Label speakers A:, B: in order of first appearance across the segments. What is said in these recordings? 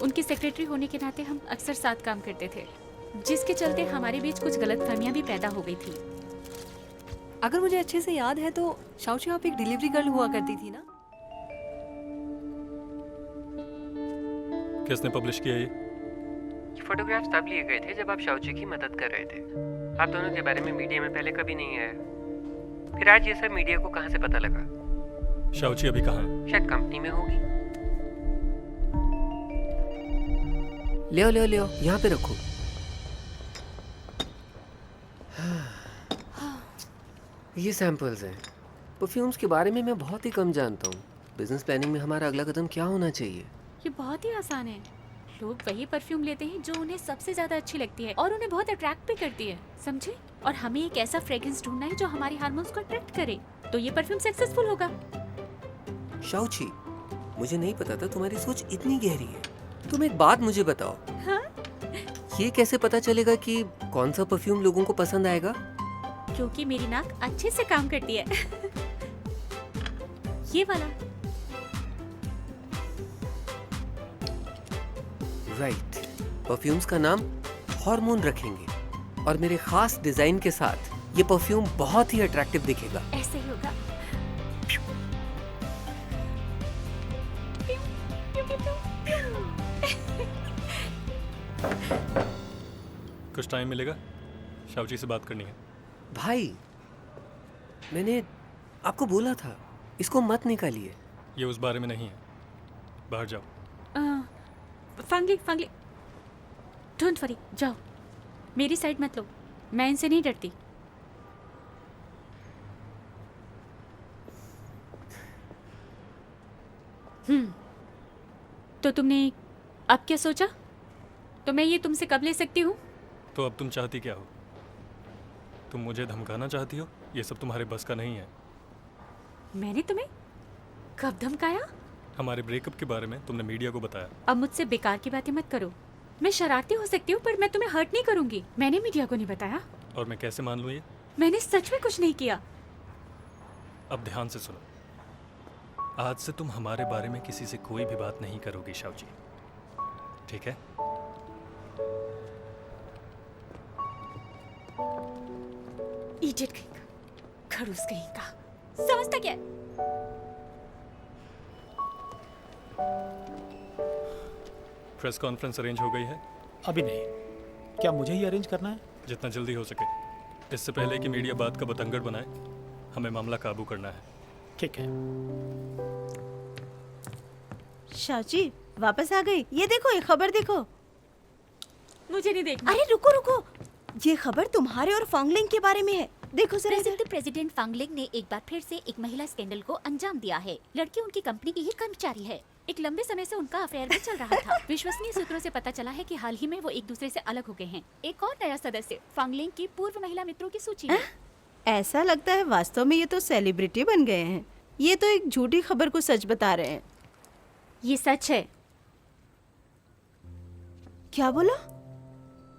A: उनकी सेक्रेटरी होने के नाते हम अक्सर साथ काम करते थे, जिसके चलते हमारे बीच कुछ गलतफहमियां भी पैदा हो गई थी।
B: अगर मुझे अच्छे से याद है तो शाओची आप एक डिलीवरी गर्ल हुआ करती थी ना?
C: किसने पब्लिश किया ये?
D: फोटोग्राफ्स तब लिए गए थे जब आप शाओची की मदद कर रहे थे। आप दोनों के बारे में मीडिया में पहले कभी नहीं आया। फिर आज ये सब मीडिया को कहाँ से पता लगा?
C: शाओची अभी कहाँ है?
D: शायद कंपनी में होगी।
E: ले आओ यहाँ पे रखो। ये सैंपल्स हैं। परफ्यूम्स के बारे में मैं बहुत ही कम जानता हूँ। बिजनेस प्लानिंग में हमारा अगला कदम क्या होना चाहिए?
A: ये बहुत ही आसान है। लोग वही परफ्यूम लेते हैं जो उन्हें सबसे ज्यादा अच्छी लगती है और उन्हें बहुत अट्रैक्ट भी करती है, समझे? और हमें एक ऐसा फ्रेग्रेंस ढूंढना है जो हमारे हार्मोन्स को अट्रैक्ट करे, तो ये परफ्यूम सक्सेसफुल होगा।
E: शाओची, मुझे नहीं पता था तुम्हारी सोच इतनी गहरी है। तुम एक बात मुझे बताओ।
A: हाँ?
E: ये कैसे पता चलेगा कि कौन सा परफ्यूम लोगों को पसंद आएगा?
A: क्योंकि मेरी नाक अच्छे से काम करती है। ये वाला।
E: राइट। परफ्यूम्स का नाम हार्मोन रखेंगे और मेरे खास डिजाइन के साथ ये परफ्यूम बहुत ही अट्रैक्टिव दिखेगा।
A: ऐसे ही होगा।
C: कुछ टाइम मिलेगा? शाओची से बात करनी है।
E: भाई, मैंने आपको बोला था इसको मत निकालिए।
C: ये उस बारे में नहीं है, बाहर जाओ।
A: फांगली, डोंट वरी, जाओ। मेरी साइड मत लो, मैं इनसे नहीं डरती। तो तुमने अब क्या सोचा? तो मैं ये तुमसे कब ले सकती हूँ?
C: तो अब तुम चाहती क्या हो? तुम मुझे धमकाना चाहती हो? ये सब तुम्हारे बस का नहीं है।
A: मैंने तुम्हें कब धमकाया?
C: हमारे ब्रेकअप के बारे में तुमने मीडिया को बताया।
A: अब मुझसे बेकार की बातें मत करो। मैं शरारती हो सकती हूँ पर मैं तुम्हें हर्ट नहीं करूंगी। मैंने मीडिया को नहीं बताया।
C: और मैं कैसे मान लूँ ये?
A: मैंने सच में कुछ नहीं किया।
C: अब ध्यान से सुनो। आज से तुम हमारे बारे में किसी से कोई भी बात नहीं करोगी शाओची, ठीक है?
A: इडियट कहीं का, खड़ूस कहीं का, समझता क्या है?
C: प्रेस कॉन्फ्रेंस अरेंज हो गई है?
F: अभी नहीं। क्या मुझे ही अरेंज करना है?
C: जितना जल्दी हो सके। इससे पहले कि मीडिया बात का बतंगड़ बनाए, हमें मामला काबू करना है।
F: ठीक है।
G: शाओची वापस आ गई। ये देखो, ये खबर देखो।
A: मुझे नहीं देखना।
G: अरे रुको रुको, ये खबर तुम्हारे और फांगलिंग के बारे में है। देखो जरा इधर।
A: प्रेसिडेंट फांगलिंग ने एक बार फिर से एक महिला स्कैंडल को अंजाम दिया है। लड़की उनकी कंपनी की ही कर्मचारी है। एक लंबे समय से उनका अफेयर भी चल रहा था। विश्वसनीय सूत्रों से पता चला है कि हाल ही में वो एक दूसरे से अलग हो गए हैं। एक और नया सदस्य फांगलिंग की पूर्व महिला मित्रों की सूची है।
G: ऐसा लगता है वास्तव में ये तो सेलिब्रिटी बन गए हैं। ये तो एक झूठी खबर को सच बता रहे हैं।
A: ये सच है।
G: क्या बोला?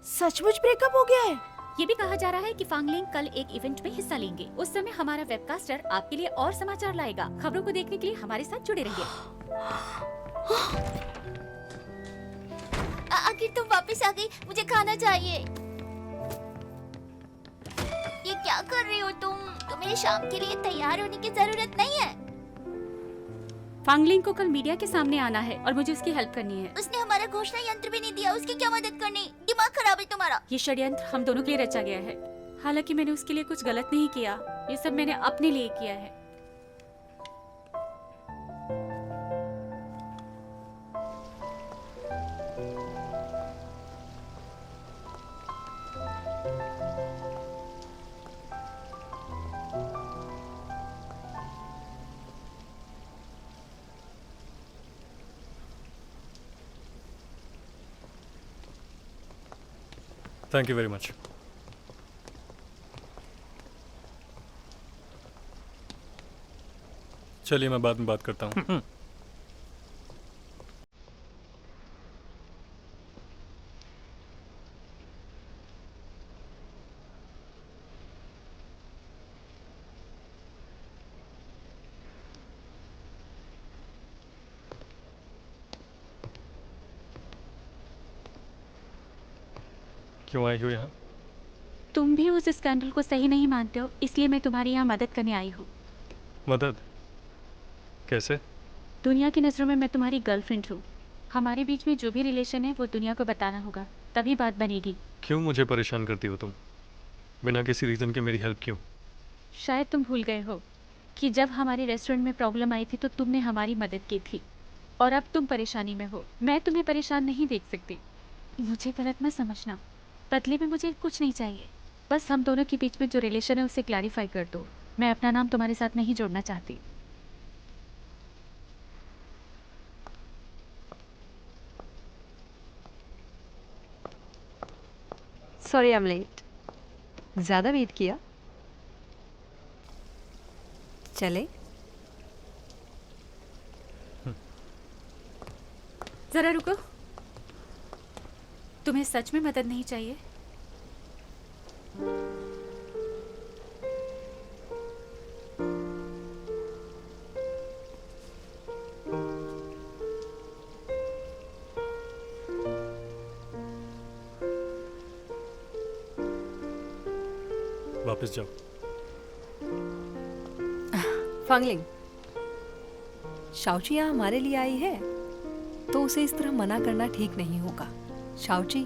G: सचमुच ब्रेकअप हो गया है?
A: ये भी कहा जा रहा है कि फांगलिंग कल एक इवेंट में हिस्सा लेंगे। उस समय हमारा वेबकास्टर आपके लिए और समाचार लाएगा। खबरों को देखने के लिए हमारे साथ जुड़े रहिए।
H: आखिर तुम वापस आ गई, मुझे खाना चाहिए। ये क्या कर रही हो तुम? तुम्हें शाम के लिए तैयार होने की जरूरत नहीं है।
A: फांगलिंग को कल मीडिया के सामने आना है और मुझे उसकी हेल्प करनी है।
H: उसने हमारा घोषणा यंत्र भी नहीं दिया, उसकी क्या मदद करनी? दिमाग खराब है तुम्हारा।
A: ये षड्यंत्र हम दोनों के लिए रचा गया है। हालांकि मैंने उसके लिए कुछ गलत नहीं किया। ये सब मैंने अपने लिए किया है।
C: Thank you very much. चलिए मैं बाद में बात करता हूँ। क्यों आई हो यहाँ?
A: तुम भी उस स्कैंडल को सही नहीं मानते हो, इसलिए मैं तुम्हारी यहाँ मदद करने आई हूँ।
C: मदद? कैसे?
A: दुनिया की नज़रों में मैं तुम्हारी गर्लफ्रेंड हूँ। हमारे बीच में जो भी रिलेशन है वो दुनिया को बताना होगा, तभी बात बनेगी।
C: क्यों मुझे परेशान करती हो तुम? बिना किसी रीज़न के मेरी हेल्प क्यों?
A: शायद तुम भूल गए हो कि जब हमारे रेस्टोरेंट में प्रॉब्लम आई थी तो तुमने हमारी मदद की थी, और अब तुम परेशानी में हो। मैं तुम्हें परेशान नहीं देख सकती, मुझे गलत मत समझना। बदले में मुझे कुछ नहीं चाहिए, बस हम दोनों के बीच में जो रिलेशन है उसे क्लैरिफाई कर दो। मैं अपना नाम तुम्हारे साथ नहीं जोड़ना चाहती।
B: Sorry I am late. ज़्यादा वेट किया? चले?
A: जरा रुको, तुम्हें सच में मदद नहीं चाहिए?
C: वापस जाओ।
B: फांगलिंग, शाओची यहाँ हमारे लिए आई है तो उसे इस तरह मना करना ठीक नहीं होगा। शाओची,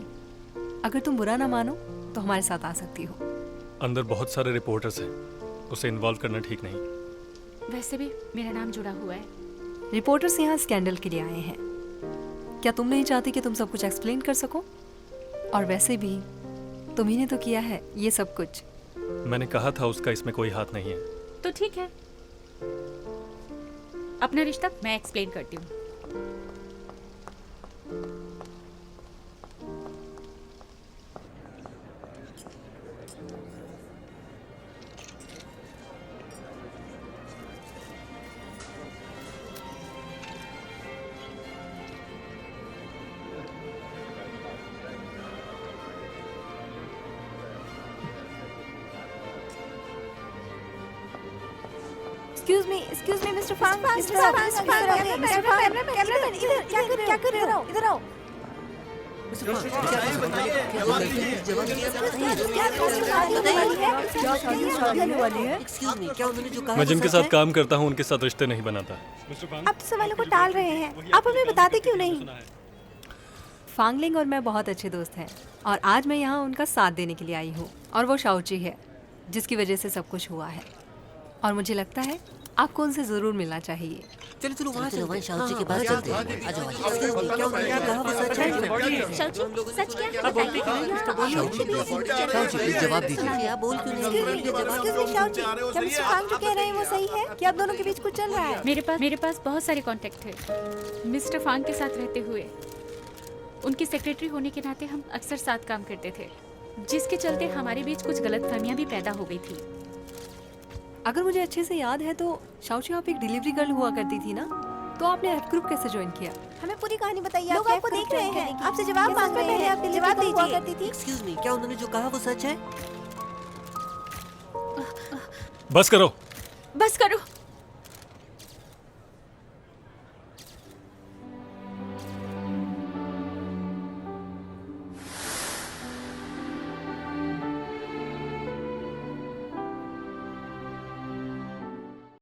B: अगर तुम बुरा ना मानो तो हमारे साथ आ सकती हो।
C: अंदर बहुत सारे रिपोर्टर्स हैं, उसे इन्वॉल्व करना ठीक नहीं।
A: वैसे भी मेरा नाम जुड़ा हुआ है।
B: रिपोर्टर्स यहाँ स्कैंडल के लिए आए हैं। क्या तुम नहीं चाहती कि तुम सब कुछ एक्सप्लेन कर सको? और वैसे भी तुम्ही ने तो किया है ये सब कुछ।
C: मैंने कहा था उसका इसमें कोई हाथ नहीं है।
A: तो ठीक है, अपना रिश्ता मैं एक्सप्लेन करती हूँ।
I: Excuse me, Mr. Fang, cameraman, इधर क्या कर रहे हो? इधर आओ।
E: एक्सक्यूज मी, क्या उन्होंने जो कहा
C: मैं
E: वो
C: जिनके
E: सच
C: साथ
E: है?
C: काम करता हूँ उनके साथ रिश्ते नहीं बनाता।
I: आप तो सवालों को टाल रहे हैं, आप हमें बताते क्यों नहीं?
B: फांगलिंग और मैं बहुत अच्छे दोस्त हैं और आज मैं यहाँ उनका साथ देने के लिए आई हूँ। और वो शाओची है जिसकी वजह से सब कुछ हुआ है, और मुझे लगता है आपको उनसे ज़रूर मिलना चाहिए।
E: चलो चलो वहाँ चलो, वहाँ शाओची के पास चलते हैं। आ जाओ। एक्सक्यूज मी, क्या उन्होंने जो कहा वो सच है?
A: शाओची, सच क्या है बताइए।
E: शाओची प्लीज जवाब दीजिए। आप बोल क्यों नहीं रही हैं? जवाब
I: Excuse me, शाओची, क्या मिस्टर फांग जो कह रहे हैं वो सही है? क्या आप दोनों के बीच कुछ चल रहा है?
A: मेरे पास बहुत सारे कांटेक्ट है। मिस्टर फांग के साथ रहते हुए उनकी सेक्रेटरी होने के नाते हम अक्सर साथ काम करते थे, जिसके चलते हमारे बीच कुछ गलतफहमियां भी पैदा हो गई थी।
B: अगर मुझे अच्छे से याद है तो शाओची आप एक डिलीवरी गर्ल हुआ करती थी ना, तो आपने एफ ग्रुप कैसे ज्वाइन किया?
I: हमें पूरी कहानी बताइए। लोग आपको देख रहे हैं, आपसे जवाब मांग रहे हैं। आप जवाब दीजिए। करती थी।
E: एक्सक्यूज मी, क्या उन्होंने जो कहा वो सच है?
C: बस करो।
A: बस करो।